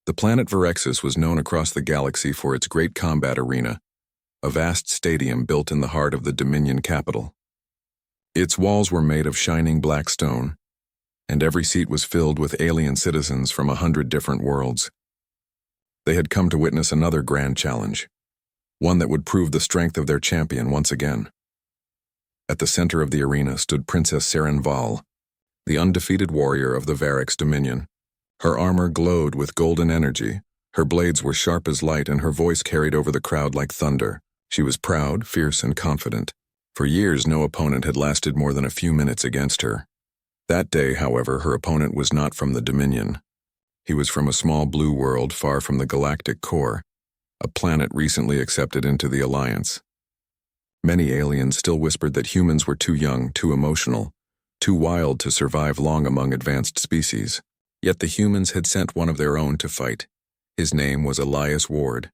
The planet Verexis was known across the galaxy for its great combat arena, a vast stadium built in the heart of the Dominion capital. Its walls were made of shining black stone, and every seat was filled with alien citizens from 100 different worlds. They had come to witness another grand challenge, one that would prove the strength of their champion once again. At the center of the arena stood Princess Saren Val, the undefeated warrior of the Varix Dominion. Her armor glowed with golden energy, her blades were sharp as light, and her voice carried over the crowd like thunder. She was proud, fierce, and confident. For years, no opponent had lasted more than a few minutes against her. That day, however, her opponent was not from the Dominion. He was from a small blue world far from the galactic core, a planet recently accepted into the Alliance. Many aliens still whispered that humans were too young, too emotional, too wild to survive long among advanced species. Yet the humans had sent one of their own to fight. His name was Elias Ward.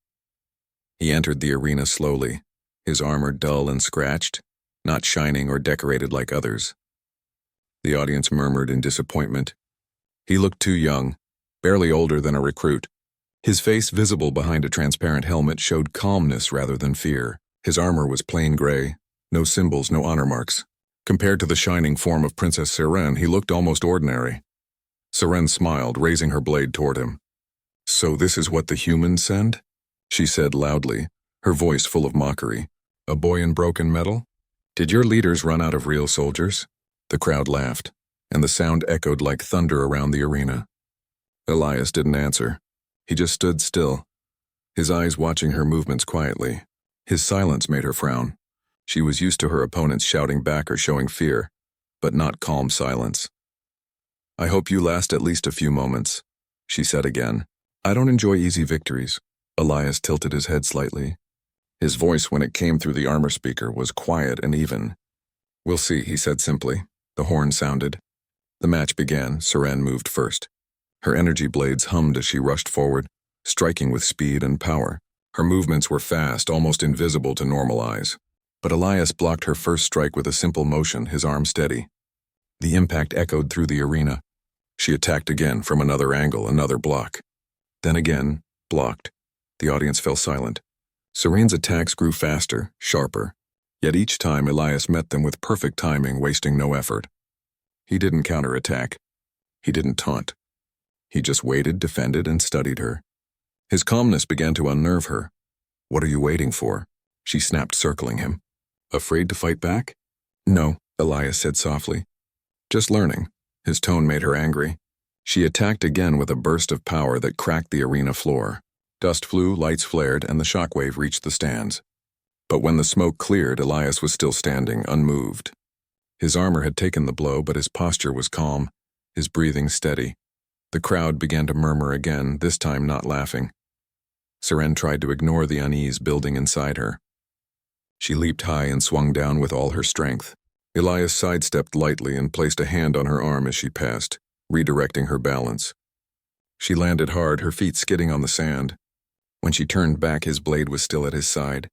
He entered the arena slowly, his armor dull and scratched, not shining or decorated like others. The audience murmured in disappointment. He looked too young, barely older than a recruit. His face, visible behind a transparent helmet, showed calmness rather than fear. His armor was plain gray, no symbols, no honor marks. Compared to the shining form of Princess Saren, he looked almost ordinary. Saren smiled, raising her blade toward him. "So this is what the humans send?" she said loudly, her voice full of mockery. "A boy in broken metal? Did your leaders run out of real soldiers?" The crowd laughed, and the sound echoed like thunder around the arena. Elias didn't answer. He just stood still, his eyes watching her movements quietly. His silence made her frown. She was used to her opponents shouting back or showing fear, but not calm silence. "I hope you last at least a few moments," she said again. "I don't enjoy easy victories." Elias tilted his head slightly. His voice, when it came through the armor speaker, was quiet and even. "We'll see," he said simply. The horn sounded. The match began. Saren moved first. Her energy blades hummed as she rushed forward, striking with speed and power. Her movements were fast, almost invisible to normal eyes. But Elias blocked her first strike with a simple motion, his arm steady. The impact echoed through the arena. She attacked again from another angle, another block. Then again, blocked. The audience fell silent. Saren's attacks grew faster, sharper. Yet each time Elias met them with perfect timing, wasting no effort. He didn't counterattack. He didn't taunt. He just waited, defended, and studied her. His calmness began to unnerve her. "What are you waiting for?" she snapped, circling him. "Afraid to fight back?" "No," Elias said softly. "Just learning." His tone made her angry. She attacked again with a burst of power that cracked the arena floor. Dust flew, lights flared, and the shockwave reached the stands. But when the smoke cleared, Elias was still standing, unmoved. His armor had taken the blow, but his posture was calm, his breathing steady. The crowd began to murmur again, this time not laughing. Saren tried to ignore the unease building inside her. She leaped high and swung down with all her strength. Elias sidestepped lightly and placed a hand on her arm as she passed, redirecting her balance. She landed hard, her feet skidding on the sand. When she turned back, his blade was still at his side.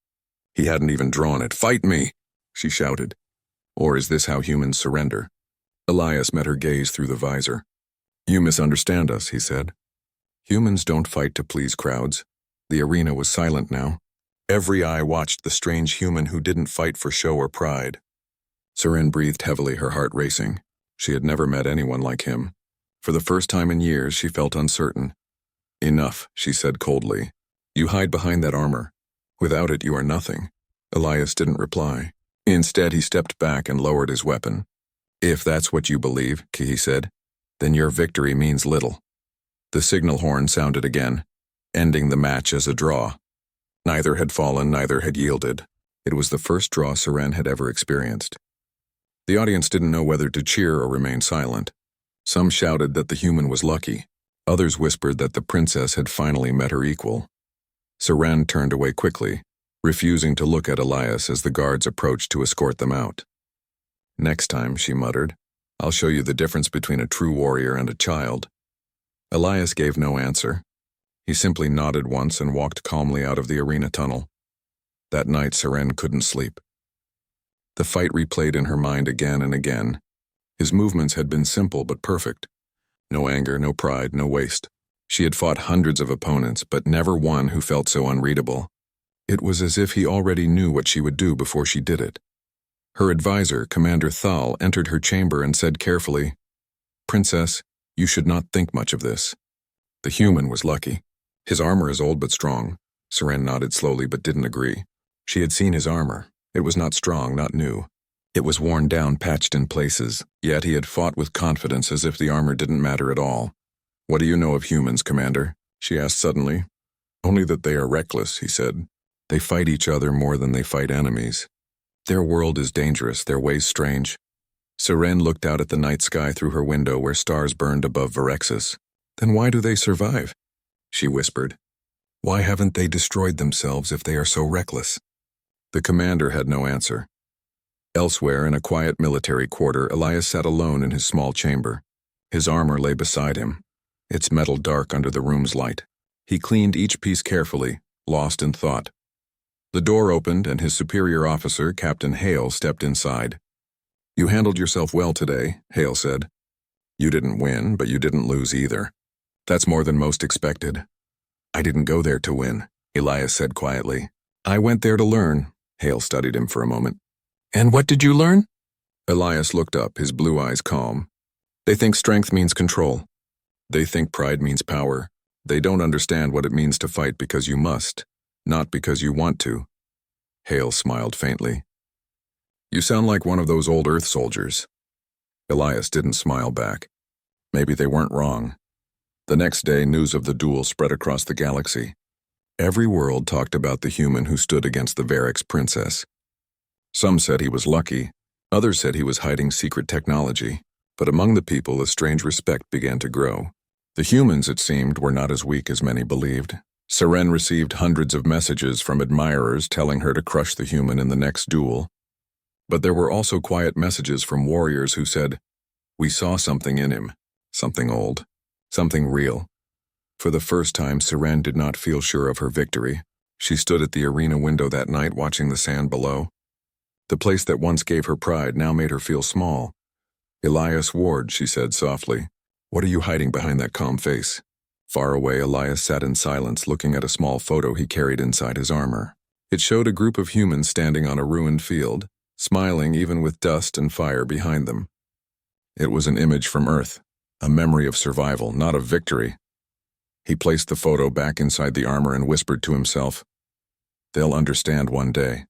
He hadn't even drawn it. "Fight me!" she shouted. "Or is this how humans surrender?" Elias met her gaze through the visor. "You misunderstand us," he said. "Humans don't fight to please crowds." The arena was silent now. Every eye watched the strange human who didn't fight for show or pride. Saren breathed heavily, her heart racing. She had never met anyone like him. For the first time in years, she felt uncertain. "Enough," she said coldly. "You hide behind that armor. Without it, you are nothing." Elias didn't reply. Instead, he stepped back and lowered his weapon. "If that's what you believe," he said, "then your victory means little." The signal horn sounded again, ending the match as a draw. Neither had fallen, neither had yielded. It was the first draw Saren had ever experienced. The audience didn't know whether to cheer or remain silent. Some shouted that the human was lucky. Others whispered that the princess had finally met her equal. Saren turned away quickly, refusing to look at Elias as the guards approached to escort them out. "Next time," she muttered, "I'll show you the difference between a true warrior and a child." Elias gave no answer. He simply nodded once and walked calmly out of the arena tunnel. That night, Saren couldn't sleep. The fight replayed in her mind again and again. His movements had been simple but perfect. No anger, no pride, no waste. She had fought hundreds of opponents, but never one who felt so unreadable. It was as if he already knew what she would do before she did it. Her advisor, Commander Thal, entered her chamber and said carefully, "Princess, you should not think much of this." The human was lucky. "His armor is old but strong." Seren nodded slowly but didn't agree. She had seen his armor. It was not strong, not new. It was worn down, patched in places, yet he had fought with confidence as if the armor didn't matter at all. "What do you know of humans, Commander?" she asked suddenly. "Only that they are reckless," he said. "They fight each other more than they fight enemies. Their world is dangerous, their ways strange." Seren looked out at the night sky through her window where stars burned above Verexis. "Then why do they survive?" she whispered. "Why haven't they destroyed themselves if they are so reckless?" The commander had no answer. Elsewhere, in a quiet military quarter, Elias sat alone in his small chamber. His armor lay beside him, its metal dark under the room's light. He cleaned each piece carefully, lost in thought. The door opened and his superior officer, Captain Hale, stepped inside. "You handled yourself well today," Hale said. "You didn't win, but you didn't lose either. That's more than most expected." "I didn't go there to win," Elias said quietly. "I went there to learn." Hale studied him for a moment. "And what did you learn?" Elias looked up, his blue eyes calm. "They think strength means control. They think pride means power. They don't understand what it means to fight because you must, not because you want to." Hale smiled faintly. "You sound like one of those old Earth soldiers." Elias didn't smile back. Maybe they weren't wrong. The next day, news of the duel spread across the galaxy. Every world talked about the human who stood against the Verex princess. Some said he was lucky, others said he was hiding secret technology, but among the people a strange respect began to grow. The humans, it seemed, were not as weak as many believed. Seren received hundreds of messages from admirers telling her to crush the human in the next duel. But there were also quiet messages from warriors who said, "We saw something in him, something old, something real." For the first time, Seren did not feel sure of her victory. She stood at the arena window that night watching the sand below. The place that once gave her pride now made her feel small. "Elias Ward," she said softly. "What are you hiding behind that calm face?" Far away, Elias sat in silence looking at a small photo he carried inside his armor. It showed a group of humans standing on a ruined field, smiling even with dust and fire behind them. It was an image from Earth, a memory of survival, not of victory. He placed the photo back inside the armor and whispered to himself, "They'll understand one day.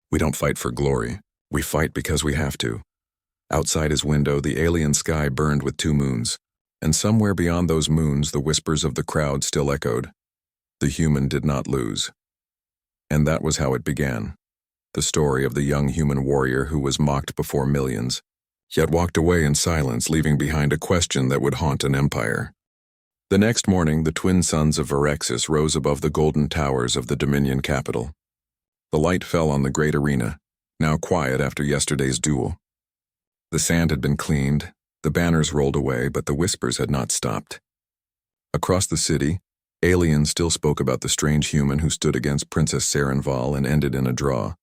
We don't fight for glory. We fight because we have to." Outside his window, the alien sky burned with 2 moons, and somewhere beyond those moons, the whispers of the crowd still echoed. The human did not lose. And that was how it began. The story of the young human warrior who was mocked before millions, yet walked away in silence, leaving behind a question that would haunt an empire. The next morning, the twin suns of Verexis rose above the golden towers of the Dominion capital. The light fell on the great arena, now quiet after yesterday's duel. The sand had been cleaned, the banners rolled away, but the whispers had not stopped. Across the city, aliens still spoke about the strange human who stood against Princess Sarenval and ended in a draw.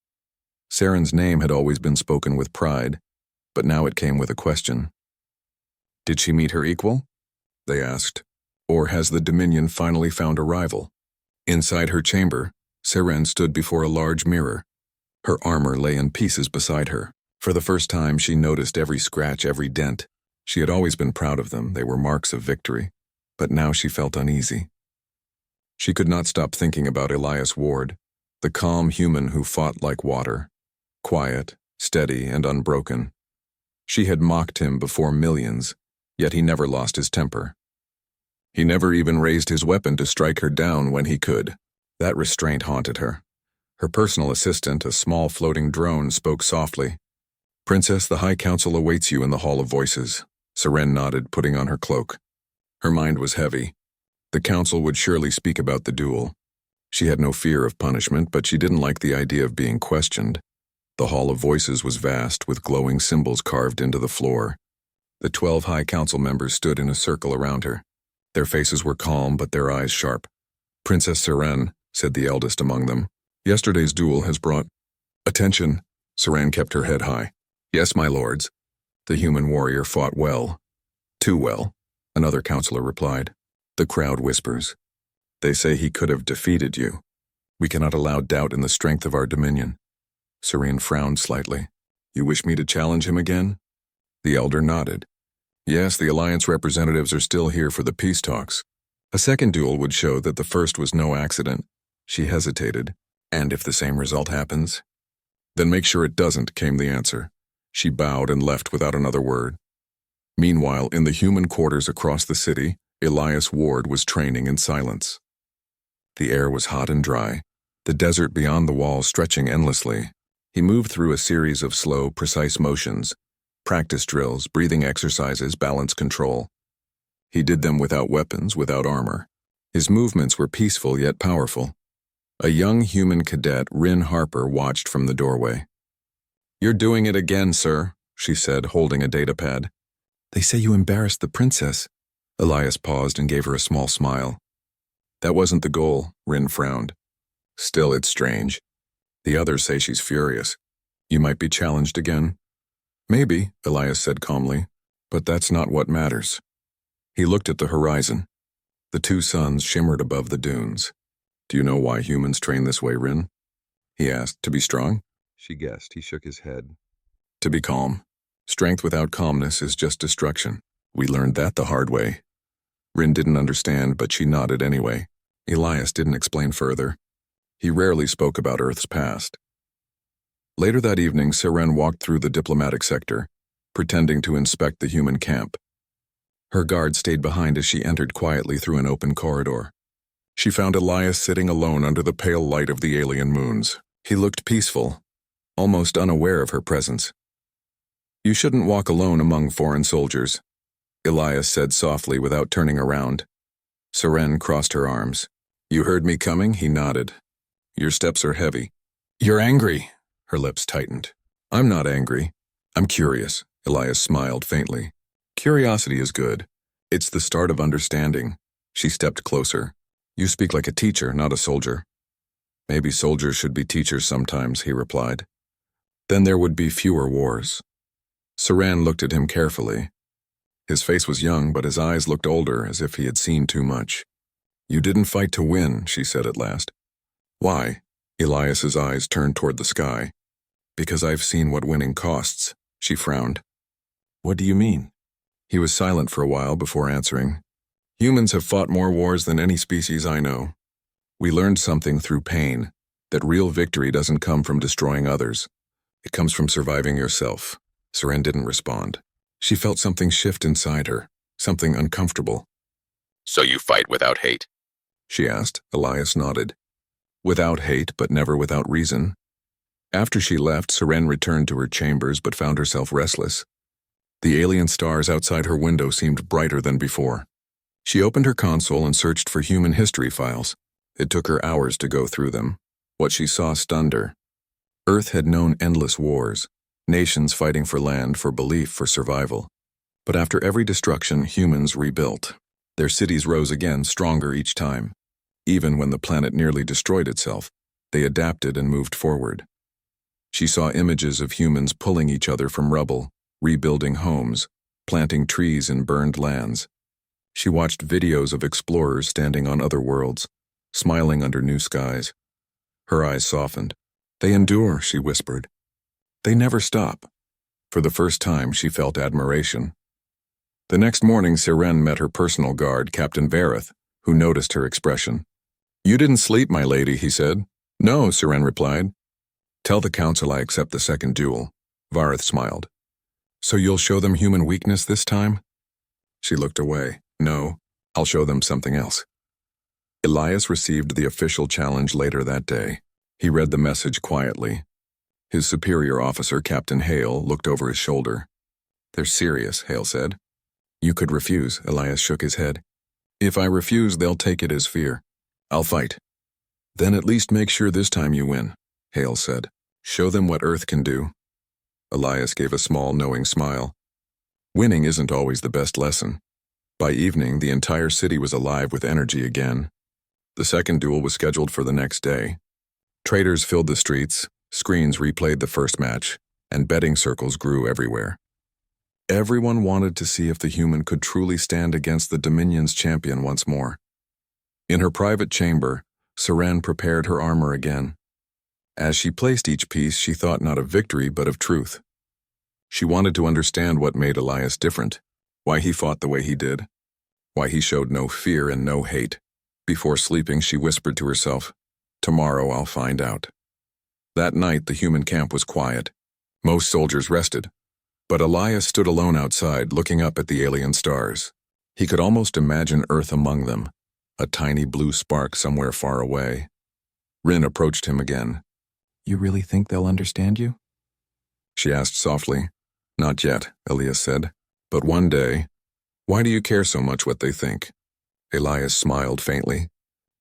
Saren's name had always been spoken with pride, but now it came with a question. "Did she meet her equal?" they asked. "Or has the Dominion finally found a rival?" Inside her chamber, Seren stood before a large mirror. Her armor lay in pieces beside her. For the first time, she noticed every scratch, every dent. She had always been proud of them, they were marks of victory. But now she felt uneasy. She could not stop thinking about Elias Ward, the calm human who fought like water, quiet, steady, and unbroken. She had mocked him before millions, yet he never lost his temper. He never even raised his weapon to strike her down when he could. That restraint haunted her. Her personal assistant, a small floating drone, spoke softly. "Princess, the High Council awaits you in the Hall of Voices." Seren nodded, putting on her cloak. Her mind was heavy. The council would surely speak about the duel. She had no fear of punishment, but she didn't like the idea of being questioned. The Hall of Voices was vast, with glowing symbols carved into the floor. The 12 High Council members stood in a circle around her. Their faces were calm, but their eyes sharp. "Princess Seren," said the eldest among them, "yesterday's duel has brought attention." Seren kept her head high. "Yes, my lords." The human warrior fought well. "Too well," another counselor replied. The crowd whispers. They say he could have defeated you. We cannot allow doubt in the strength of our dominion. Serene frowned slightly. You wish me to challenge him again? The elder nodded. Yes, the Alliance representatives are still here for the peace talks. A second duel would show that the first was no accident. She hesitated. And if the same result happens? Then make sure it doesn't, came the answer. She bowed and left without another word. Meanwhile, in the human quarters across the city, Elias Ward was training in silence. The air was hot and dry, the desert beyond the walls stretching endlessly. He moved through a series of slow, precise motions, practice drills, breathing exercises, balance control. He did them without weapons, without armor. His movements were peaceful yet powerful. A young human cadet, Rin Harper, watched from the doorway. You're doing it again, sir, she said, holding a datapad. They say you embarrassed the princess. Elias paused and gave her a small smile. That wasn't the goal, Rin frowned. Still, it's strange. The others say she's furious. You might be challenged again. Maybe, Elias said calmly, but that's not what matters. He looked at the horizon. The two suns shimmered above the dunes. Do you know why humans train this way, Rin? He asked. To be strong? She guessed. He shook his head. To be calm. Strength without calmness is just destruction. We learned that the hard way. Rin didn't understand, but she nodded anyway. Elias didn't explain further. He rarely spoke about Earth's past. Later that evening, Seren walked through the diplomatic sector, pretending to inspect the human camp. Her guard stayed behind as she entered quietly through an open corridor. She found Elias sitting alone under the pale light of the alien moons. He looked peaceful, almost unaware of her presence. You shouldn't walk alone among foreign soldiers, Elias said softly without turning around. Seren crossed her arms. You heard me coming? He nodded. Your steps are heavy. You're angry. Her lips tightened. I'm not angry. I'm curious, Elias smiled faintly. Curiosity is good. It's the start of understanding. She stepped closer. You speak like a teacher, not a soldier. Maybe soldiers should be teachers sometimes, he replied. Then there would be fewer wars. Seren looked at him carefully. His face was young, but his eyes looked older, as if he had seen too much. You didn't fight to win, she said at last. Why? Elias's eyes turned toward the sky. Because I've seen what winning costs, she frowned. What do you mean? He was silent for a while before answering. Humans have fought more wars than any species I know. We learned something through pain, that real victory doesn't come from destroying others. It comes from surviving yourself. Seren didn't respond. She felt something shift inside her, something uncomfortable. So you fight without hate? She asked. Elias nodded. Without hate, but never without reason. After she left, Seren returned to her chambers but found herself restless. The alien stars outside her window seemed brighter than before. She opened her console and searched for human history files. It took her hours to go through them. What she saw stunned her. Earth had known endless wars, nations fighting for land, for belief, for survival. But after every destruction, humans rebuilt. Their cities rose again, stronger each time. Even when the planet nearly destroyed itself, they adapted and moved forward. She saw images of humans pulling each other from rubble, rebuilding homes, planting trees in burned lands. She watched videos of explorers standing on other worlds, smiling under new skies. Her eyes softened. They endure, she whispered. They never stop. For the first time, she felt admiration. The next morning, Seren met her personal guard, Captain Vareth, who noticed her expression. You didn't sleep, my lady, he said. No, Seren replied. Tell the council I accept the second duel. Vareth smiled. So you'll show them human weakness this time? She looked away. No, I'll show them something else. Elias received the official challenge later that day. He read the message quietly. His superior officer, Captain Hale, looked over his shoulder. They're serious, Hale said. You could refuse, Elias shook his head. If I refuse, they'll take it as fear. I'll fight. Then at least make sure this time you win, Hale said. Show them what Earth can do. Elias gave a small, knowing smile. Winning isn't always the best lesson. By evening, the entire city was alive with energy again. The second duel was scheduled for the next day. Traders filled the streets, screens replayed the first match, and betting circles grew everywhere. Everyone wanted to see if the human could truly stand against the Dominion's champion once more. In her private chamber, Seren prepared her armor again. As she placed each piece, she thought not of victory but of truth. She wanted to understand what made Elias different, why he fought the way he did, why he showed no fear and no hate. Before sleeping, she whispered to herself, "Tomorrow I'll find out." That night, the human camp was quiet. Most soldiers rested, but Elias stood alone outside, looking up at the alien stars. He could almost imagine Earth among them, a tiny blue spark somewhere far away. Rin approached him again. "You really think they'll understand you?" she asked softly. "Not yet," Elias said. "But one day." "Why do you care so much what they think?" Elias smiled faintly.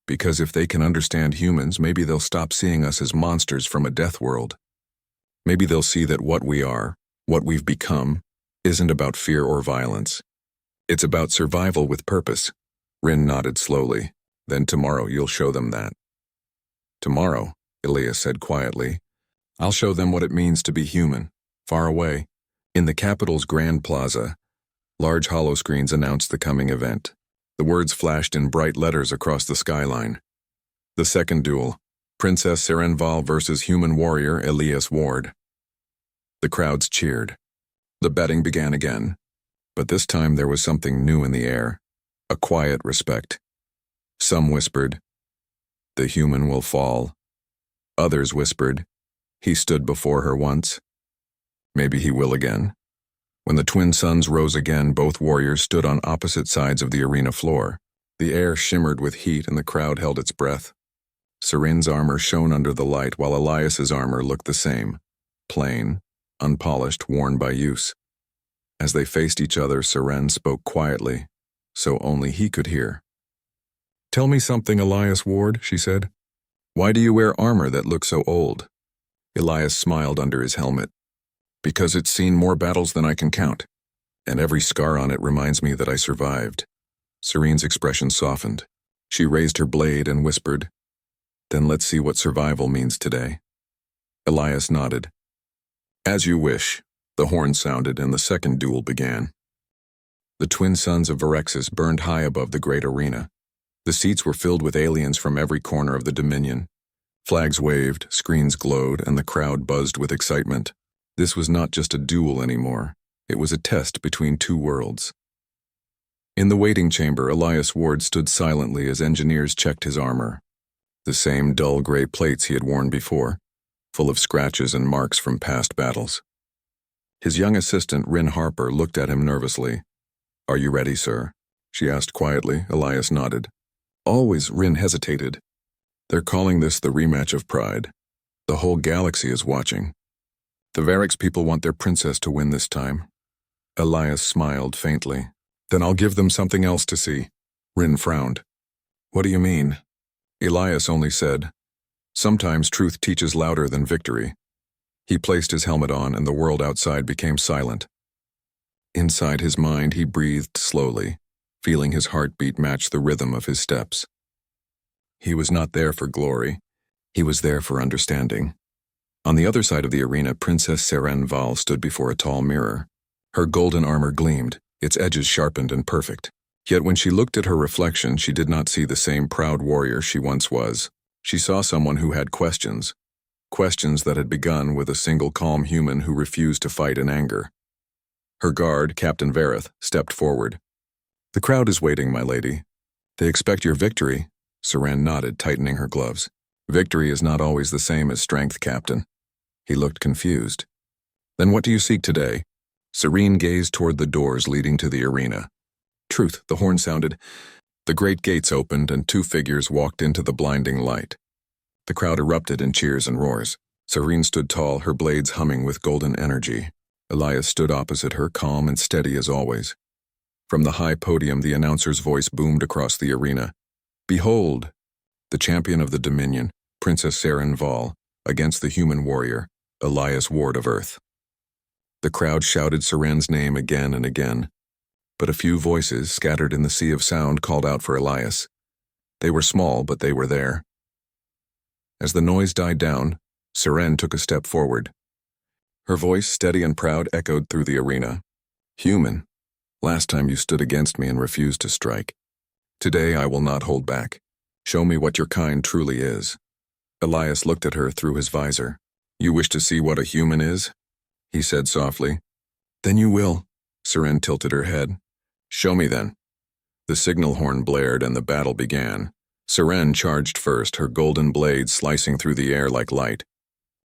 "Because if they can understand humans, maybe they'll stop seeing us as monsters from a death world. Maybe they'll see that what we are, what we've become, isn't about fear or violence. It's about survival with purpose." Rin nodded slowly. "Then tomorrow you'll show them that." "Tomorrow," Elias said quietly, "I'll show them what it means to be human." Far away, in the capital's Grand Plaza, large holoscreens announced the coming event. The words flashed in bright letters across the skyline. The second duel, Princess Serenval versus human warrior Elias Ward. The crowds cheered. The betting began again, but this time there was something new in the air, a quiet respect. Some whispered, "The human will fall." Others whispered, "He stood before her once. Maybe he will again." When the twin suns rose again, both warriors stood on opposite sides of the arena floor. The air shimmered with heat and the crowd held its breath. Seren's armor shone under the light while Elias's armor looked the same, plain, unpolished, worn by use. As they faced each other, Seren spoke quietly, so only he could hear. "Tell me something, Elias Ward," she said. "Why do you wear armor that looks so old?" Elias smiled under his helmet. "Because it's seen more battles than I can count, and every scar on it reminds me that I survived." Serene's expression softened. She raised her blade and whispered, "Then let's see what survival means today." Elias nodded. "As you wish." The horn sounded and the second duel began. The twin suns of Varexis burned high above the great arena. The seats were filled with aliens from every corner of the Dominion. Flags waved, screens glowed, and the crowd buzzed with excitement. This was not just a duel anymore. It was a test between two worlds. In the waiting chamber, Elias Ward stood silently as engineers checked his armor. The same dull gray plates he had worn before, full of scratches and marks from past battles. His young assistant, Rin Harper, looked at him nervously. "Are you ready, sir?" she asked quietly. Elias nodded. Always, Rin hesitated. "They're calling this the rematch of Pride. The whole galaxy is watching. The Varix people want their princess to win this time." Elias smiled faintly. "Then I'll give them something else to see." Rin frowned. "What do you mean?" Elias only said, "Sometimes truth teaches louder than victory." He placed his helmet on and the world outside became silent. Inside his mind, he breathed slowly, feeling his heartbeat match the rhythm of his steps. He was not there for glory. He was there for understanding. On the other side of the arena, Princess Serenval stood before a tall mirror. Her golden armor gleamed, its edges sharpened and perfect. Yet when she looked at her reflection, she did not see the same proud warrior she once was. She saw someone who had questions. Questions that had begun with a single calm human who refused to fight in anger. Her guard, Captain Vareth, stepped forward. "The crowd is waiting, my lady. They expect your victory." Seren nodded, tightening her gloves. "Victory is not always the same as strength, Captain." He looked confused. "Then what do you seek today?" Serene gazed toward the doors leading to the arena. Truth, the horn sounded. The great gates opened and two figures walked into the blinding light. The crowd erupted in cheers and roars. Serene stood tall, her blades humming with golden energy. Elias stood opposite her, calm and steady as always. From the high podium, the announcer's voice boomed across the arena. "Behold, the champion of the Dominion, Princess Serenval, against the human warrior, Elias Ward of Earth." The crowd shouted Seren's name again and again, but a few voices, scattered in the sea of sound, called out for Elias. They were small, but they were there. As the noise died down, Seren took a step forward. Her voice, steady and proud, echoed through the arena. Human, last time you stood against me and refused to strike. Today I will not hold back. Show me what your kind truly is. Elias looked at her through his visor. You wish to see what a human is? He said softly. Then you will. Seren tilted her head. Show me then. The signal horn blared and the battle began. Seren charged first, her golden blade slicing through the air like light.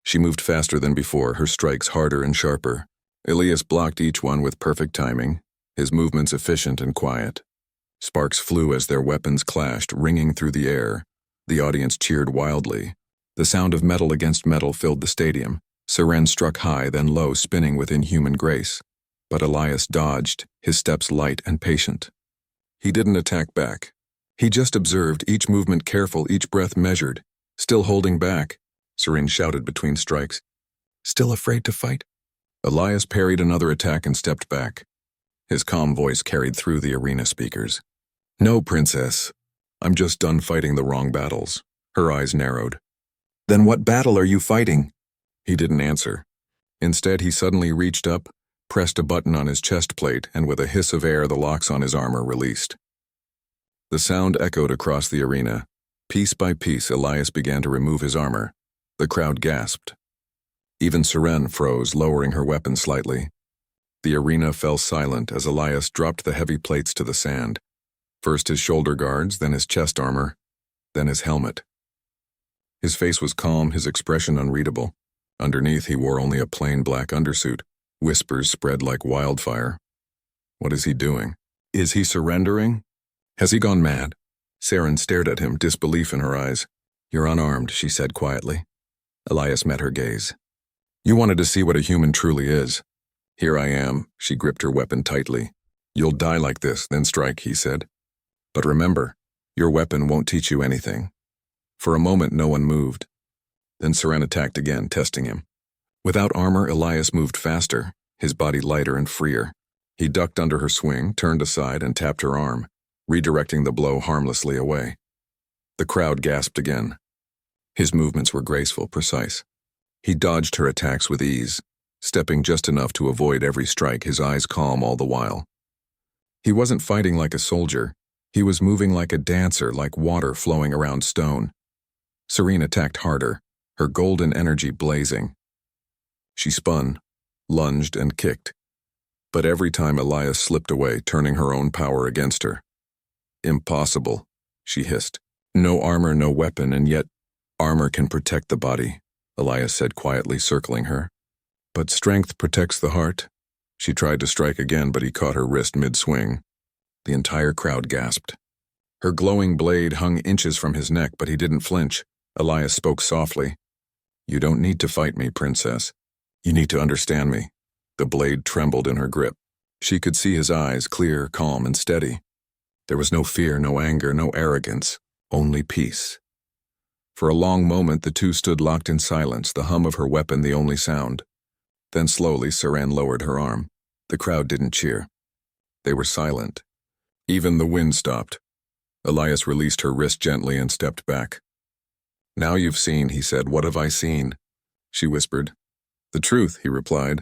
She moved faster than before, her strikes harder and sharper. Elias blocked each one with perfect timing, his movements efficient and quiet. Sparks flew as their weapons clashed, ringing through the air. The audience cheered wildly. The sound of metal against metal filled the stadium. Seren struck high, then low, spinning with inhuman grace. But Elias dodged, his steps light and patient. He didn't attack back. He just observed, each movement careful, each breath measured. Still holding back, Seren shouted between strikes. Still afraid to fight? Elias parried another attack and stepped back. His calm voice carried through the arena speakers. No, princess. I'm just done fighting the wrong battles. Her eyes narrowed. Then what battle are you fighting? He didn't answer. Instead, he suddenly reached up, pressed a button on his chest plate, and with a hiss of air, the locks on his armor released. The sound echoed across the arena. Piece by piece, Elias began to remove his armor. The crowd gasped. Even Seren froze, lowering her weapon slightly. The arena fell silent as Elias dropped the heavy plates to the sand. First his shoulder guards, then his chest armor, then his helmet. His face was calm, his expression unreadable. Underneath, he wore only a plain black undersuit. Whispers spread like wildfire. What is he doing? Is he surrendering? Has he gone mad? Seren stared at him, disbelief in her eyes. You're unarmed, she said quietly. Elias met her gaze. You wanted to see what a human truly is. Here I am, she gripped her weapon tightly. You'll die like this, then strike, he said. But remember, your weapon won't teach you anything. For a moment, no one moved. Then Seren attacked again, testing him. Without armor, Elias moved faster, his body lighter and freer. He ducked under her swing, turned aside, and tapped her arm, redirecting the blow harmlessly away. The crowd gasped again. His movements were graceful, precise. He dodged her attacks with ease, stepping just enough to avoid every strike, his eyes calm all the while. He wasn't fighting like a soldier. He was moving like a dancer, like water flowing around stone. Seren attacked harder, her golden energy blazing. She spun, lunged, and kicked. But every time Elias slipped away, turning her own power against her. Impossible, she hissed. No armor, no weapon, and yet armor can protect the body, Elias said quietly, circling her. But strength protects the heart. She tried to strike again, but he caught her wrist mid-swing. The entire crowd gasped. Her glowing blade hung inches from his neck, but he didn't flinch. Elias spoke softly. You don't need to fight me, princess. You need to understand me. The blade trembled in her grip. She could see his eyes, clear, calm, and steady. There was no fear, no anger, no arrogance, only peace. For a long moment, the two stood locked in silence, the hum of her weapon the only sound. Then slowly, Seren lowered her arm. The crowd didn't cheer. They were silent. Even the wind stopped. Elias released her wrist gently and stepped back. Now you've seen, he said. What have I seen? She whispered. The truth, he replied,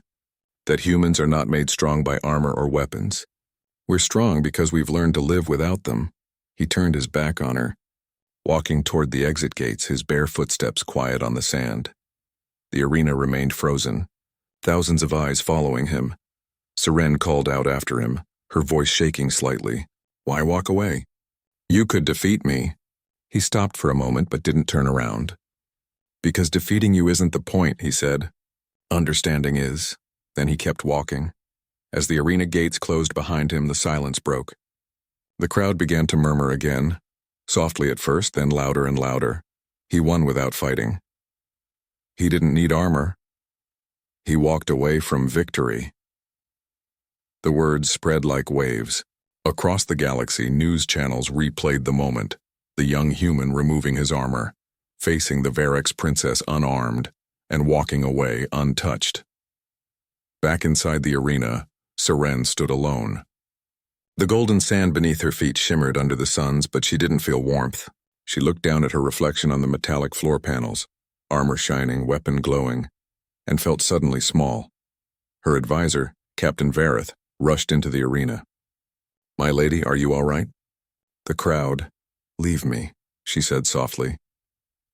that humans are not made strong by armor or weapons. We're strong because we've learned to live without them. He turned his back on her, walking toward the exit gates, his bare footsteps quiet on the sand. The arena remained frozen, thousands of eyes following him. Seren called out after him, her voice shaking slightly. Why walk away? You could defeat me. He stopped for a moment but didn't turn around. Because defeating you isn't the point, he said. Understanding is. Then he kept walking. As the arena gates closed behind him, the silence broke. The crowd began to murmur again, softly at first, then louder and louder. He won without fighting. He didn't need armor. He walked away from victory. The words spread like waves. Across the galaxy, news channels replayed the moment, the young human removing his armor, facing the Varex princess unarmed, and walking away untouched. Back inside the arena, Seren stood alone. The golden sand beneath her feet shimmered under the suns, but she didn't feel warmth. She looked down at her reflection on the metallic floor panels, armor shining, weapon glowing, and felt suddenly small. Her advisor, Captain Vareth, rushed into the arena. "My lady, are you all right?" The crowd, "Leave me," she said softly.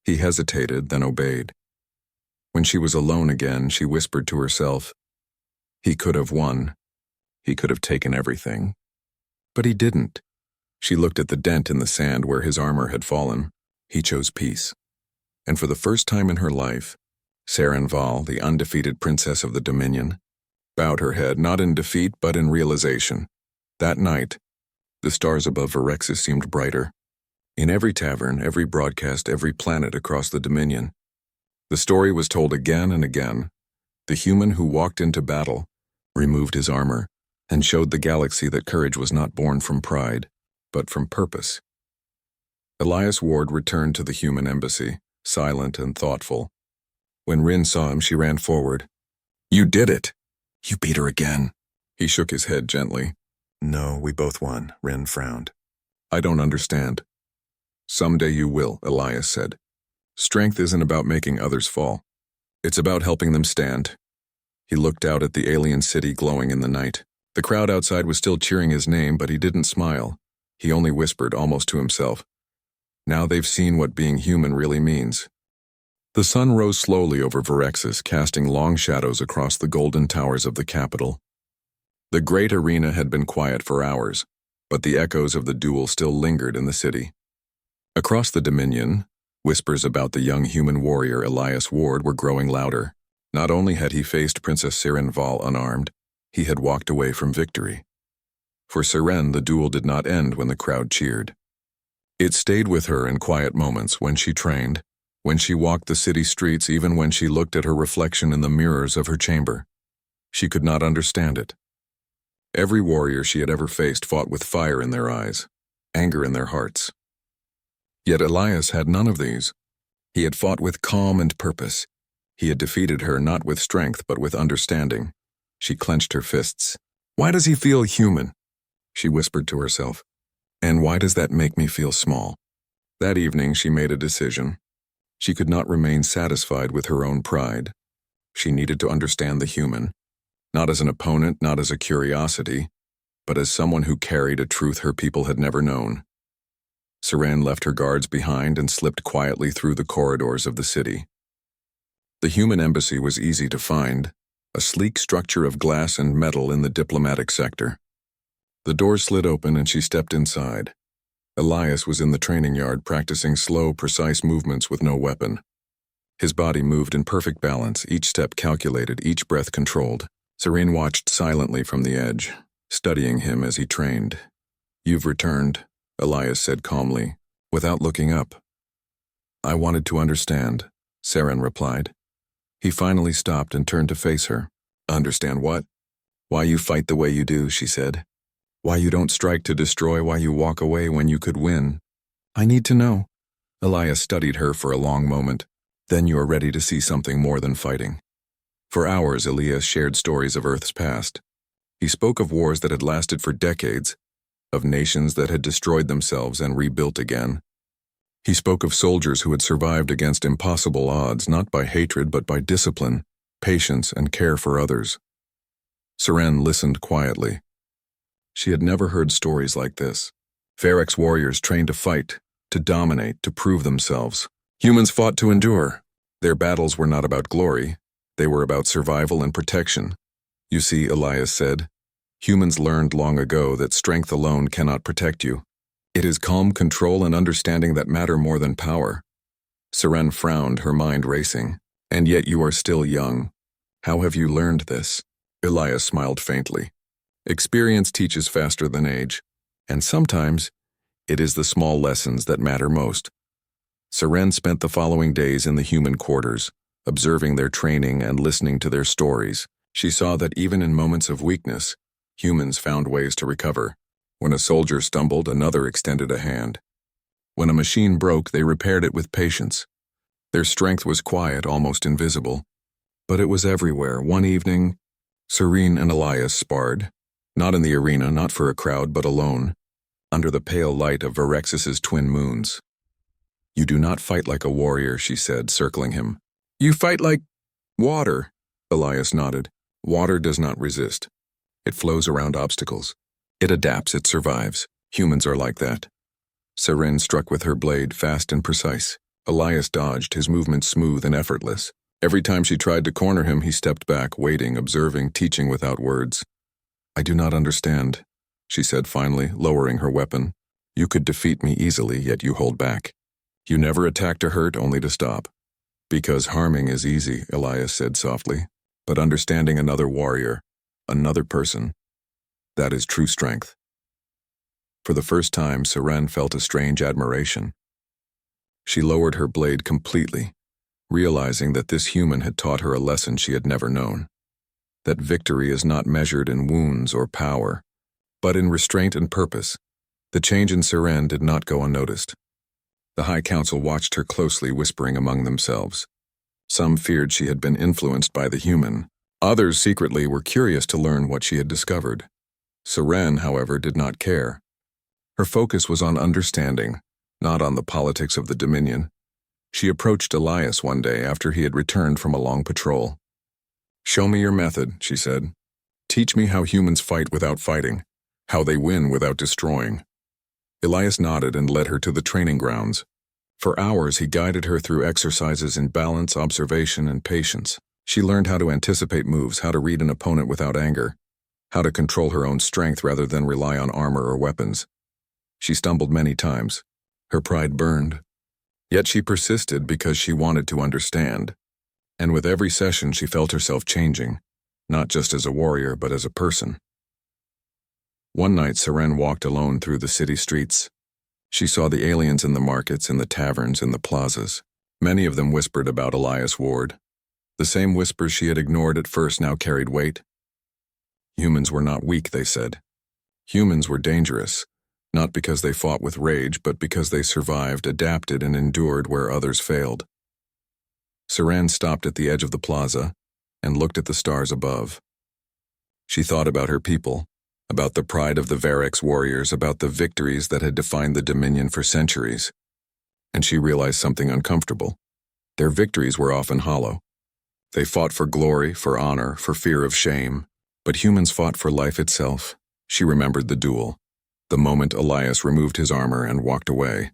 He hesitated, then obeyed. When she was alone again, she whispered to herself, "He could have won. He could have taken everything. But he didn't." She looked at the dent in the sand where his armor had fallen. He chose peace. And for the first time in her life, Saren Val, the undefeated princess of the Dominion, bowed her head not in defeat but in realization. That night, the stars above Virexis seemed brighter. In every tavern, every broadcast, every planet across the Dominion, the story was told again and again. The human who walked into battle, removed his armor, and showed the galaxy that courage was not born from pride, but from purpose. Elias Ward returned to the human embassy, silent and thoughtful. When Rin saw him, she ran forward. "You did it! You beat her again." He shook his head gently. "No, we both won," Rin frowned. "I don't understand." "Someday you will," Elias said. "Strength isn't about making others fall. It's about helping them stand." He looked out at the alien city glowing in the night. The crowd outside was still cheering his name, but he didn't smile. He only whispered, almost to himself, "Now they've seen what being human really means." The sun rose slowly over Virexis, casting long shadows across the golden towers of the capital. The great arena had been quiet for hours, but the echoes of the duel still lingered in the city. Across the Dominion, whispers about the young human warrior Elias Ward were growing louder. Not only had he faced Princess Saren Val unarmed, he had walked away from victory. For Saren, the duel did not end when the crowd cheered. It stayed with her in quiet moments when she trained, when she walked the city streets, even when she looked at her reflection in the mirrors of her chamber. She could not understand it. Every warrior she had ever faced fought with fire in their eyes, anger in their hearts. Yet Elias had none of these. He had fought with calm and purpose. He had defeated her not with strength but with understanding. She clenched her fists. "Why does he feel human?" she whispered to herself. "And why does that make me feel small?" That evening she made a decision. She could not remain satisfied with her own pride. She needed to understand the human, not as an opponent, not as a curiosity, but as someone who carried a truth her people had never known. Saren left her guards behind and slipped quietly through the corridors of the city. The human embassy was easy to find, a sleek structure of glass and metal in the diplomatic sector. The door slid open and she stepped inside. Elias was in the training yard practicing slow, precise movements with no weapon. His body moved in perfect balance, each step calculated, each breath controlled. Saren watched silently from the edge, studying him as he trained. "You've returned," Elias said calmly, without looking up. "I wanted to understand," Saren replied. He finally stopped and turned to face her. "Understand what?" "Why you fight the way you do," she said. "Why you don't strike to destroy, why you walk away when you could win." "I need to know." Elias studied her for a long moment. "Then you are ready to see something more than fighting." For hours, Elias shared stories of Earth's past. He spoke of wars that had lasted for decades, of nations that had destroyed themselves and rebuilt again. He spoke of soldiers who had survived against impossible odds, not by hatred but by discipline, patience, and care for others. Saren listened quietly. She had never heard stories like this. Ferex warriors trained to fight, to dominate, to prove themselves. Humans fought to endure. Their battles were not about glory. They were about survival and protection. "You see," Elias said, "humans learned long ago that strength alone cannot protect you. It is calm control and understanding that matter more than power." Saren frowned, her mind racing. "And yet you are still young. How have you learned this?" Elias smiled faintly. "Experience teaches faster than age, and sometimes it is the small lessons that matter most." Saren spent the following days in the human quarters, observing their training and listening to their stories. She saw that even in moments of weakness, humans found ways to recover. When a soldier stumbled, another extended a hand. When a machine broke, they repaired it with patience. Their strength was quiet, almost invisible, but it was everywhere. One evening, Saren and Elias sparred. Not in the arena, not for a crowd, but alone, under the pale light of Virexis's twin moons. "You do not fight like a warrior," she said, circling him. "You fight like water," Elias nodded. "Water does not resist. It flows around obstacles. It adapts, it survives. Humans are like that. Seren struck with her blade, fast and precise. Elias dodged, his movements smooth and effortless. Every time she tried to corner him, he stepped back, waiting, observing, teaching without words. "I do not understand," she said finally, lowering her weapon. "You could defeat me easily, yet you hold back. You never attack to hurt, only to stop." "Because harming is easy," Elias said softly. "But understanding another warrior, another person, that is true strength." For the first time, Seren felt a strange admiration. She lowered her blade completely, realizing that this human had taught her a lesson she had never known. That victory is not measured in wounds or power, but in restraint and purpose. The change in Seren did not go unnoticed. The High Council watched her closely, whispering among themselves. Some feared she had been influenced by the human. Others secretly were curious to learn what she had discovered. Seren, however, did not care. Her focus was on understanding, not on the politics of the Dominion. She approached Elias one day after he had returned from a long patrol. "Show me your method," she said. "Teach me how humans fight without fighting, how they win without destroying." Elias nodded and led her to the training grounds. For hours he guided her through exercises in balance, observation, and patience. She learned how to anticipate moves, how to read an opponent without anger, how to control her own strength rather than rely on armor or weapons. She stumbled many times. Her pride burned. Yet she persisted because she wanted to understand. And with every session she felt herself changing, not just as a warrior but as a person. One night Seren walked alone through the city streets. She saw the aliens in the markets, in the taverns, in the plazas. Many of them whispered about Elias Ward. The same whispers she had ignored at first now carried weight. Humans were not weak, they said. Humans were dangerous, not because they fought with rage, but because they survived, adapted, and endured where others failed. Seren stopped at the edge of the plaza and looked at the stars above. She thought about her people, about the pride of the Varex warriors, about the victories that had defined the Dominion for centuries. And she realized something uncomfortable. Their victories were often hollow. They fought for glory, for honor, for fear of shame. But humans fought for life itself. She remembered the duel, the moment Elias removed his armor and walked away.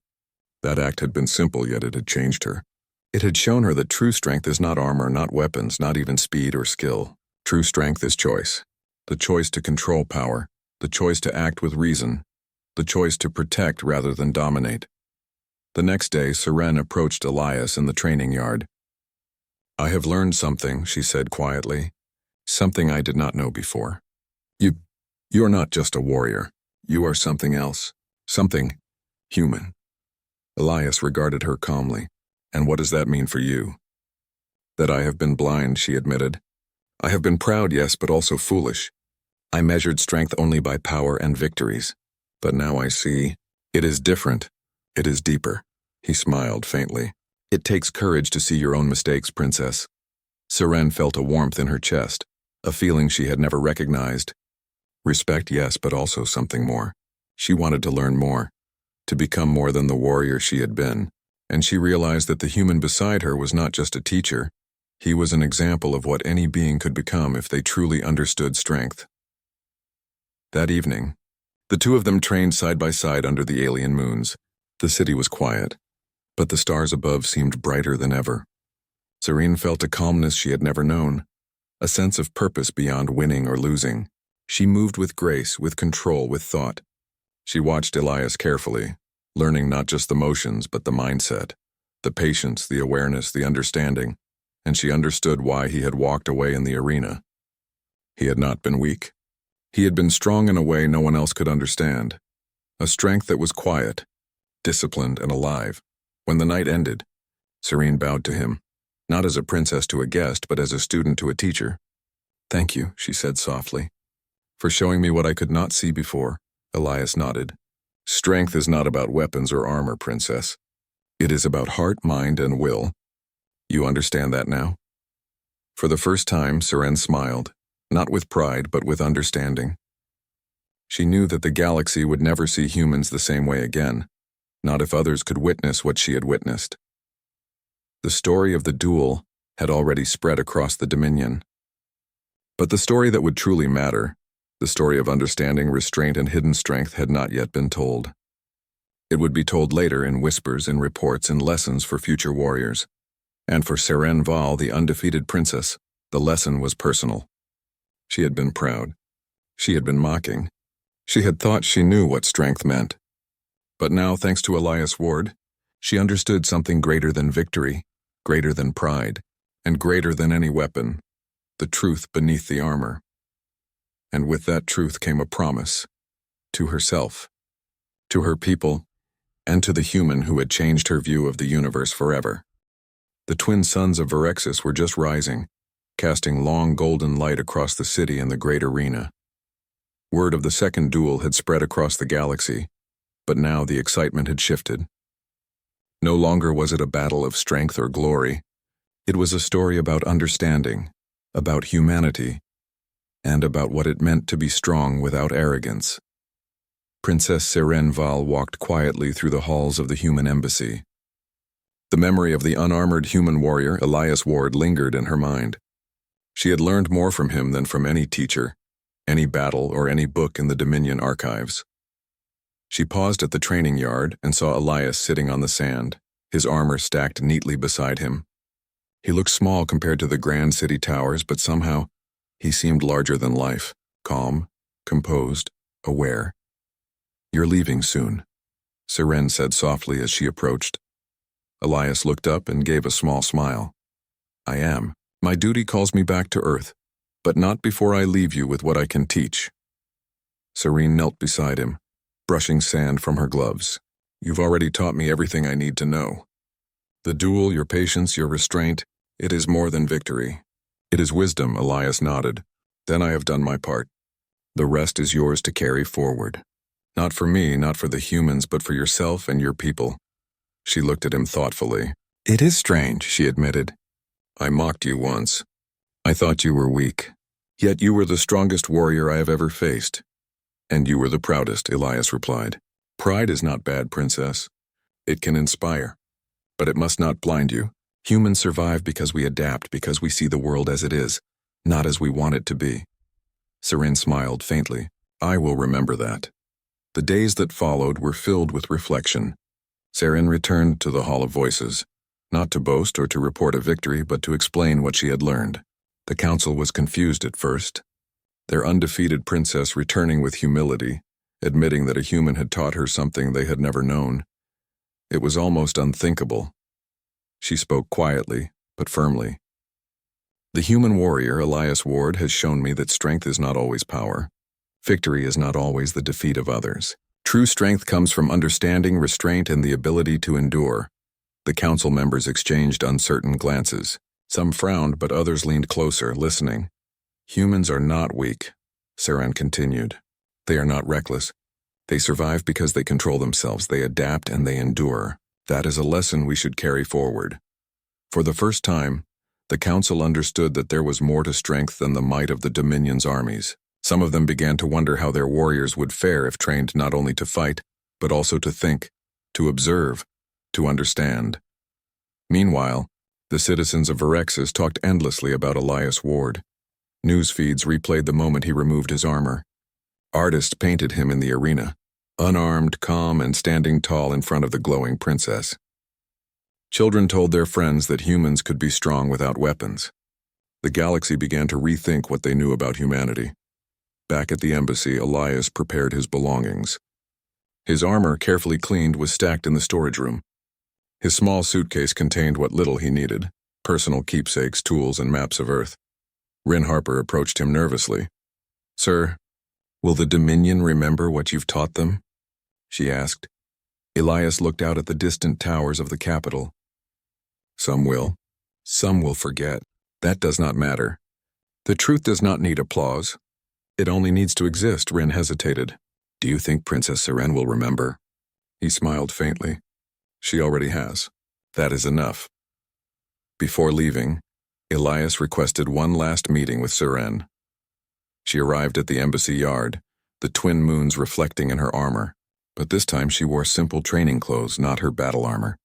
That act had been simple, yet it had changed her. It had shown her that true strength is not armor, not weapons, not even speed or skill. True strength is choice. The choice to control power, the choice to act with reason, the choice to protect rather than dominate. The next day, Seren approached Elias in the training yard. "I have learned something," she said quietly. "Something I did not know before. You're not just a warrior. You are something else. Something human." Elias regarded her calmly. "And what does that mean for you?" "That I have been blind," she admitted. "I have been proud, yes, but also foolish. I measured strength only by power and victories. But now I see. It is different. It is deeper." He smiled faintly. "It takes courage to see your own mistakes, Princess." Seren felt a warmth in her chest, a feeling she had never recognized. Respect, yes, but also something more. She wanted to learn more, to become more than the warrior she had been, and she realized that the human beside her was not just a teacher. He was an example of what any being could become if they truly understood strength. That evening, the two of them trained side by side under the alien moons. The city was quiet, but the stars above seemed brighter than ever. Seren felt a calmness she had never known, a sense of purpose beyond winning or losing. She moved with grace, with control, with thought. She watched Elias carefully, learning not just the motions but the mindset, the patience, the awareness, the understanding, and she understood why he had walked away in the arena. He had not been weak. He had been strong in a way no one else could understand, a strength that was quiet, disciplined, and alive. When the night ended, Seren bowed to him, not as a princess to a guest, but as a student to a teacher. "Thank you," she said softly, "for showing me what I could not see before." Elias nodded. "Strength is not about weapons or armor, Princess. It is about heart, mind, and will. You understand that now?" For the first time, Seren smiled, not with pride, but with understanding. She knew that the galaxy would never see humans the same way again, not if others could witness what she had witnessed. The story of the duel had already spread across the Dominion. But the story that would truly matter The story of understanding, restraint, and hidden strength had not yet been told. It would be told later in whispers, in reports, and lessons for future warriors. And for Seren Val, the undefeated princess, the lesson was personal. She had been proud. She had been mocking. She had thought she knew what strength meant. But now, thanks to Elias Ward, she understood something greater than victory, greater than pride, and greater than any weapon, the truth beneath the armor. And with that truth came a promise, to herself, to her people, and to the human who had changed her view of the universe forever. The twin suns of Verexis were just rising, casting long golden light across the city and the great arena. Word of the second duel had spread across the galaxy, but now the excitement had shifted. No longer was it a battle of strength or glory. It was a story about understanding, about humanity, and about what it meant to be strong without arrogance. Princess Seren Val walked quietly through the halls of the human embassy. The memory of the unarmored human warrior, Elias Ward, lingered in her mind. She had learned more from him than from any teacher, any battle, or any book in the Dominion archives. She paused at the training yard and saw Elias sitting on the sand, his armor stacked neatly beside him. He looked small compared to the grand city towers, but somehow he seemed larger than life, calm, composed, aware. "You're leaving soon," Seren said softly as she approached. Elias looked up and gave a small smile. "I am. My duty calls me back to Earth, but not before I leave you with what I can teach." Serene knelt beside him, brushing sand from her gloves. "You've already taught me everything I need to know. The duel, your patience, your restraint, it is more than victory. It is wisdom," Elias nodded. "Then I have done my part. The rest is yours to carry forward. Not for me, not for the humans, but for yourself and your people." She looked at him thoughtfully. "It is strange," she admitted. "I mocked you once. I thought you were weak. Yet you were the strongest warrior I have ever faced. And you were the proudest," Elias replied. "Pride is not bad, princess. It can inspire. But it must not blind you. Humans survive because we adapt, because we see the world as it is, not as we want it to be." Seren smiled faintly. "I will remember that." The days that followed were filled with reflection. Seren returned to the Hall of Voices, not to boast or to report a victory, but to explain what she had learned. The council was confused at first, their undefeated princess returning with humility, admitting that a human had taught her something they had never known. It was almost unthinkable. She spoke quietly, but firmly. "The human warrior, Elias Ward, has shown me that strength is not always power. Victory is not always the defeat of others. True strength comes from understanding, restraint, and the ability to endure." The council members exchanged uncertain glances. Some frowned, but others leaned closer, listening. "Humans are not weak," Seren continued. "They are not reckless. They survive because they control themselves, they adapt, and they endure. That is a lesson we should carry forward." For the first time, the council understood that there was more to strength than the might of the Dominion's armies. Some of them began to wonder how their warriors would fare if trained not only to fight, but also to think, to observe, to understand. Meanwhile, the citizens of Verexis talked endlessly about Elias Ward. News feeds replayed the moment he removed his armor. Artists painted him in the arena, unarmed, calm, and standing tall in front of the glowing princess. Children told their friends that humans could be strong without weapons. The galaxy began to rethink what they knew about humanity. Back at the embassy, Elias prepared his belongings. His armor, carefully cleaned, was stacked in the storage room. His small suitcase contained what little he needed: personal keepsakes, tools, and maps of Earth. Rin Harper approached him nervously. "Sir, will the Dominion remember what you've taught them?" she asked. Elias looked out at the distant towers of the capital. "Some will. Some will forget. That does not matter. The truth does not need applause. It only needs to exist." Rin hesitated. "Do you think Princess Seren will remember?" He smiled faintly. "She already has. That is enough." Before leaving, Elias requested one last meeting with Seren. She arrived at the embassy yard, the twin moons reflecting in her armor, but this time she wore simple training clothes, not her battle armor.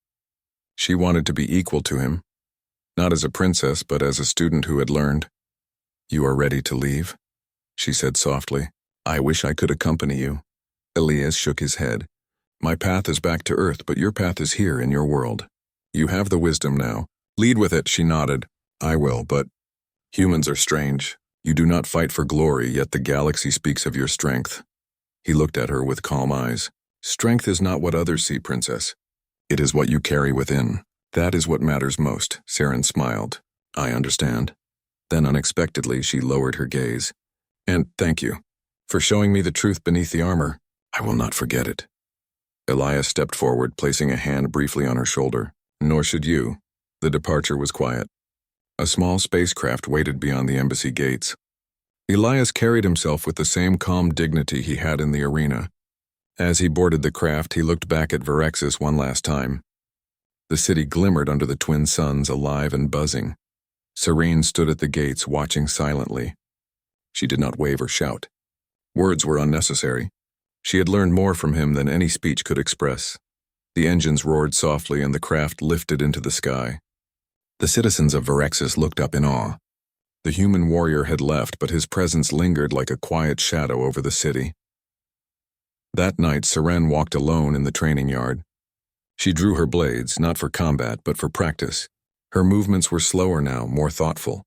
She wanted to be equal to him, not as a princess, but as a student who had learned. "You are ready to leave?" she said softly. I wish I could accompany you. Elias shook his head. My path is back to Earth, but your path is here in your world. You have the wisdom now. Lead with it, she nodded. I will, but humans are strange. You do not fight for glory, yet the galaxy speaks of your strength. He looked at her with calm eyes. Strength is not what others see, Princess. It is what you carry within. That is what matters most, Saren smiled. I understand. Then unexpectedly she lowered her gaze. And thank you for showing me the truth beneath the armor. I will not forget it. Elias stepped forward, placing a hand briefly on her shoulder. Nor should you. The departure was quiet. A small spacecraft waited beyond the embassy gates. Elias carried himself with the same calm dignity he had in the arena. As he boarded the craft, he looked back at Verexis one last time. The city glimmered under the twin suns, alive and buzzing. Serene stood at the gates, watching silently. She did not wave or shout. Words were unnecessary. She had learned more from him than any speech could express. The engines roared softly and the craft lifted into the sky. The citizens of Verexis looked up in awe. The human warrior had left, but his presence lingered like a quiet shadow over the city. That night, Seren walked alone in the training yard. She drew her blades, not for combat, but for practice. Her movements were slower now, more thoughtful.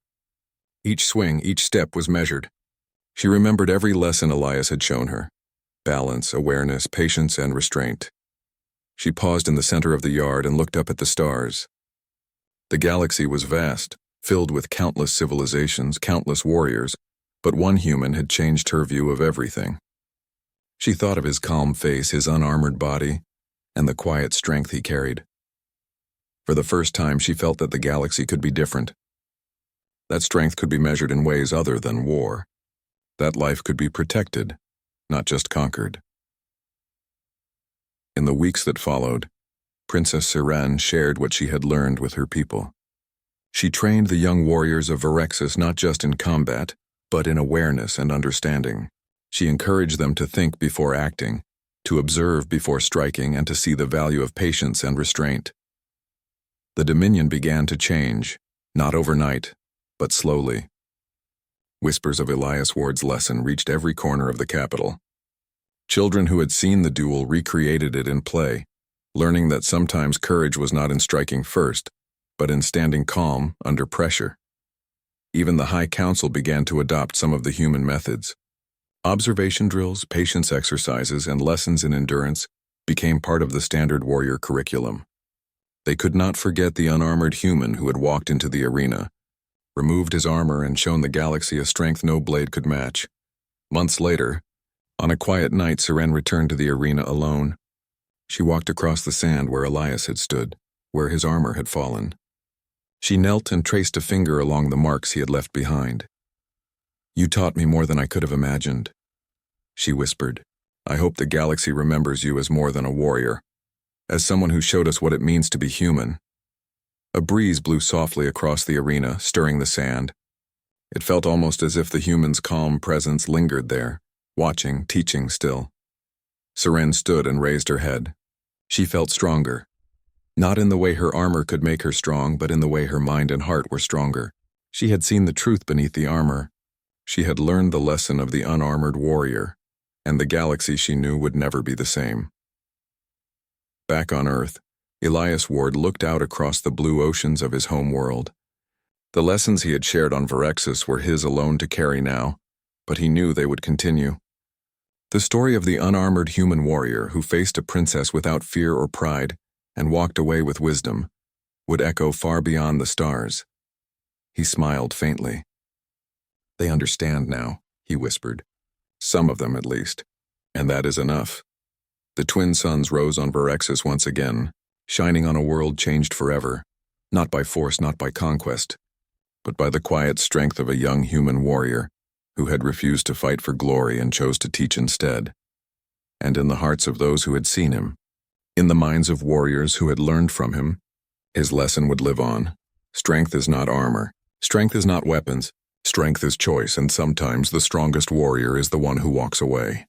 Each swing, each step was measured. She remembered every lesson Elias had shown her. Balance, awareness, patience, and restraint. She paused in the center of the yard and looked up at the stars. The galaxy was vast, filled with countless civilizations, countless warriors, but one human had changed her view of everything. She thought of his calm face, his unarmored body, and the quiet strength he carried. For the first time, she felt that the galaxy could be different. That strength could be measured in ways other than war. That life could be protected, not just conquered. In the weeks that followed, Princess Seren shared what she had learned with her people. She trained the young warriors of Verexis not just in combat, but in awareness and understanding. She encouraged them to think before acting, to observe before striking, and to see the value of patience and restraint. The Dominion began to change, not overnight, but slowly. Whispers of Elias Ward's lesson reached every corner of the capital. Children who had seen the duel recreated it in play, learning that sometimes courage was not in striking first, but in standing calm under pressure. Even the High Council began to adopt some of the human methods. Observation drills, patience exercises, and lessons in endurance became part of the standard warrior curriculum. They could not forget the unarmored human who had walked into the arena, removed his armor, and shown the galaxy a strength no blade could match. Months later, on a quiet night, Seren returned to the arena alone. She walked across the sand where Elias had stood, where his armor had fallen. She knelt and traced a finger along the marks he had left behind. You taught me more than I could have imagined, she whispered. I hope the galaxy remembers you as more than a warrior, as someone who showed us what it means to be human. A breeze blew softly across the arena, stirring the sand. It felt almost as if the human's calm presence lingered there, watching, teaching still. Seren stood and raised her head. She felt stronger. Not in the way her armor could make her strong, but in the way her mind and heart were stronger. She had seen the truth beneath the armor. She had learned the lesson of the unarmored warrior, and the galaxy she knew would never be the same. Back on Earth, Elias Ward looked out across the blue oceans of his home world. The lessons he had shared on Verexis were his alone to carry now, but he knew they would continue. The story of the unarmored human warrior who faced a princess without fear or pride and walked away with wisdom would echo far beyond the stars. He smiled faintly. They understand now, he whispered. Some of them at least, and that is enough. The twin suns rose on Verexis once again, shining on a world changed forever, not by force, not by conquest, but by the quiet strength of a young human warrior who had refused to fight for glory and chose to teach instead. And in the hearts of those who had seen him, in the minds of warriors who had learned from him, his lesson would live on. Strength is not armor. Strength is not weapons. Strength is choice, and sometimes the strongest warrior is the one who walks away.